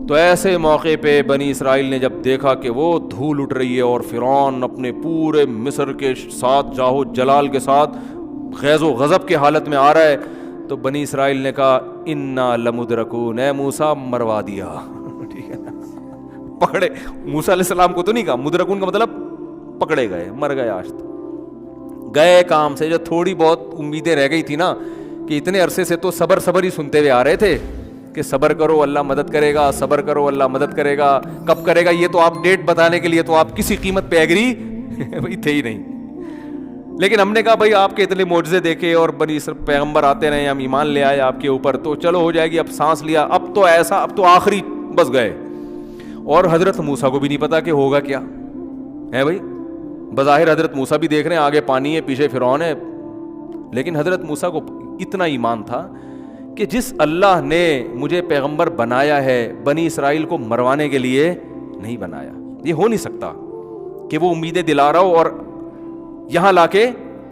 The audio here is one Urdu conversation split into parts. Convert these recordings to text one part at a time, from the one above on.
تو ایسے موقع پہ بنی اسرائیل نے جب دیکھا کہ وہ دھول اٹھ رہی ہے اور فرعون اپنے پورے مصر کے ساتھ جاہو جلال کے ساتھ غیظ و غضب کے حالت میں آ رہا ہے، تو بنی اسرائیل نے کہا انا لمدرکون، اے موسیٰ مروا دیا. ٹھیک ہے نا، پکڑے. موسیٰ علیہ السلام کو تو نہیں کہا، مدرکون کا مطلب پکڑے گئے، مر گئے. آج تو گئے کام سے. جو تھوڑی بہت امیدیں رہ گئی تھی نا، کہ اتنے عرصے سے تو صبر ہی سنتے ہوئے آ رہے تھے کہ صبر کرو اللہ مدد کرے گا، صبر کرو اللہ مدد کرے گا. کب کرے گا یہ تو آپ ڈیٹ بتانے کے لیے تو آپ کسی قیمت پہ ایگری بھائی تھے ہی نہیں. لیکن ہم نے کہا بھائی آپ کے اتنے معجزے دیکھے اور بنی پیغمبر آتے رہے، ہم ایمان لے آئے آپ کے اوپر، تو چلو ہو جائے گی. اب سانس لیا، اب تو ایسا، اب تو آخری بس گئے. اور حضرت موسیٰ کو بھی نہیں پتا کہ ہوگا کیا ہے بھائی. بظاہر حضرت موسیٰ بھی دیکھ رہے ہیں آگے پانی ہے، پیچھے فرعون ہے، لیکن حضرت موسیٰ کو اتنا ایمان تھا کہ جس اللہ نے مجھے پیغمبر بنایا ہے بنی اسرائیل کو مروانے کے لیے نہیں بنایا. یہ ہو نہیں سکتا کہ وہ امیدیں دلا رہا ہو اور یہاں لا کے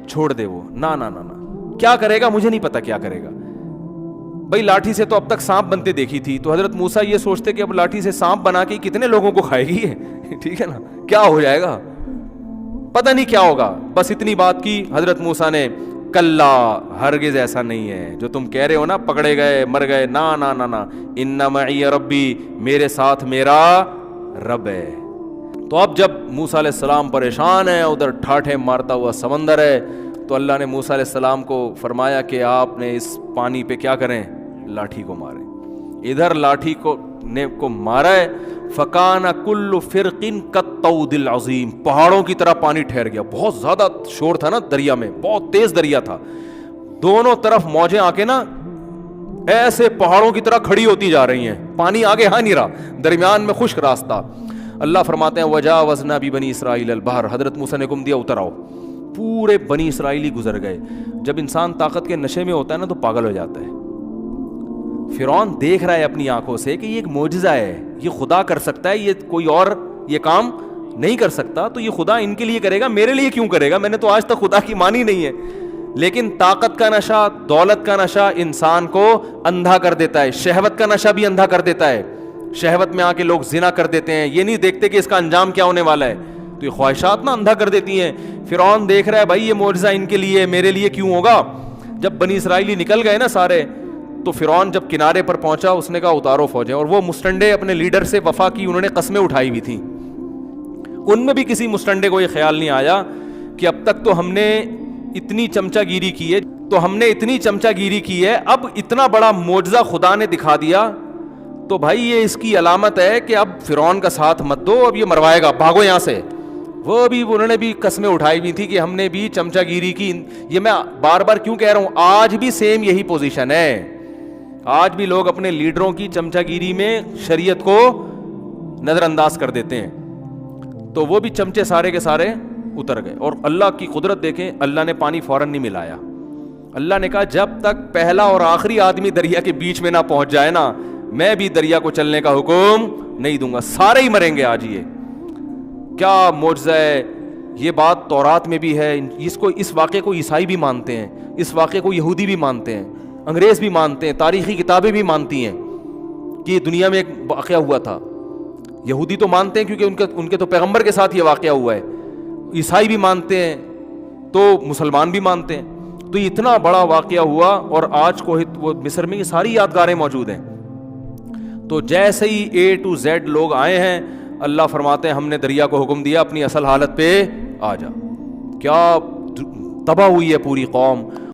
چھوڑ دے. وہ نا نا نا نا، کیا کرے گا مجھے نہیں پتا کیا کرے گا. بھائی لاٹھی سے تو اب تک سانپ بنتے دیکھی تھی، تو حضرت موسیٰ یہ سوچتے کہ اب لاٹھی سے سانپ بنا کے کتنے لوگوں کو کھائے گی ہے. ٹھیک ہے نا، کیا ہو جائے گا پتہ نہیں کیا ہوگا. بس اتنی بات کی حضرت موسیٰ نے، کلا ہرگز ایسا نہیں ہے جو تم کہہ رہے ہو نا، پکڑے گئے مر گئے، نا نا نا نا، ان معی ربی، میرے ساتھ میرا رب ہے. تو اب جب موسیٰ علیہ السلام پریشان ہے، ادھر ٹھاٹھے مارتا ہوا سمندر ہے، تو اللہ نے موسیٰ علیہ السلام کو فرمایا کہ آپ نے اس پانی پہ کیا کریں، لاٹھی کو ماریں. ادھر لاٹھی کو مارا ہے، فکان کل فرق کالطود العظیم، پہاڑوں کی طرح پانی ٹھہر گیا. بہت زیادہ شور تھا نا دریا میں، بہت تیز دریا تھا، دونوں طرف موجیں آ کے نا ایسے پہاڑوں کی طرح کھڑی ہوتی جا رہی ہیں. پانی آگے ہاں نہیں رہا، درمیان میں خشک راستہ. اللہ فرماتے ہیں وجاوزنا ببنی اسرائیل البحر، حضرت موسیٰ نے حکم دیا اتر آؤ. پورے بنی اسرائیلی گزر گئے. جب انسان طاقت کے نشے میں ہوتا ہے نا تو پاگل ہو جاتا ہے. فرعون دیکھ رہا ہے اپنی آنکھوں سے کہ یہ ایک معجزہ ہے، یہ خدا کر سکتا ہے، یہ کوئی اور یہ کام نہیں کر سکتا، تو یہ خدا ان کے لیے کرے گا، میرے لیے کیوں کرے گا، میں نے تو آج تک خدا کی مانی نہیں ہے. لیکن طاقت کا نشہ، دولت کا نشہ انسان کو اندھا کر دیتا ہے. شہوت کا نشہ بھی اندھا کر دیتا ہے. شہوت میں آ کے لوگ زنا کر دیتے ہیں، یہ نہیں دیکھتے کہ اس کا انجام کیا ہونے والا ہے. تو یہ خواہشات نا اندھا کر دیتی ہیں. فرعون دیکھ رہا ہے بھائی یہ معجزہ ان کے لیے، میرے لیے کیوں ہوگا. جب بنی اسرائیلی نکل گئے نا سارے، تو فرعون جب کنارے پر پہنچا اس نے کہا اتارو فوجیں. اور وہ مسٹنڈے اپنے لیڈر سے وفا کی، انہوں نے قسمیں اٹھائی ہوئی تھیں. ان میں بھی کسی مسٹنڈے کو یہ خیال نہیں آیا کہ اب تک تو ہم نے اتنی چمچہ گیری کی ہے، اب اتنا بڑا معجزہ خدا نے دکھا دیا، تو بھائی یہ اس کی علامت ہے کہ اب فرعون کا ساتھ مت دو، اب یہ مروائے گا، بھاگو یہاں سے. وہ بھی انہوں نے بھی قسمیں اٹھائی ہوئی تھی کہ ہم نے بھی چمچہ گیری کی. یہ میں بار بار کیوں کہہ رہا ہوں، آج بھی سیم یہی پوزیشن ہے. آج بھی لوگ اپنے لیڈروں کی چمچہ گیری میں شریعت کو نظر انداز کر دیتے ہیں. تو وہ بھی چمچے سارے کے سارے اتر گئے. اور اللہ کی قدرت دیکھیں، اللہ نے پانی فوراً نہیں ملایا. اللہ نے کہا جب تک پہلا اور آخری آدمی دریا کے بیچ میں نہ پہنچ جائے نا، میں بھی دریا کو چلنے کا حکم نہیں دوں گا، سارے ہی مریں گے آج. یہ کیا معجزہ ہے. یہ بات تورات میں بھی ہے. اس واقعے کو عیسائی بھی مانتے ہیں، اس واقعے کو یہودی بھی مانتے ہیں، انگریز بھی مانتے ہیں، تاریخی کتابیں بھی مانتی ہیں کہ یہ دنیا میں ایک واقعہ ہوا تھا. یہودی تو مانتے ہیں کیونکہ ان کے تو پیغمبر کے ساتھ یہ واقعہ ہوا ہے. عیسائی بھی مانتے ہیں، تو مسلمان بھی مانتے ہیں. تو یہ اتنا بڑا واقعہ ہوا اور آج کو وہ مصر میں یہ ساری یادگاریں موجود ہیں. تو جیسے ہی A to Z لوگ آئے ہیں، اللہ فرماتے ہیں ہم نے دریا کو حکم دیا اپنی اصل حالت پہ آ جا. کیا تباہ ہوئی ہے پوری قوم.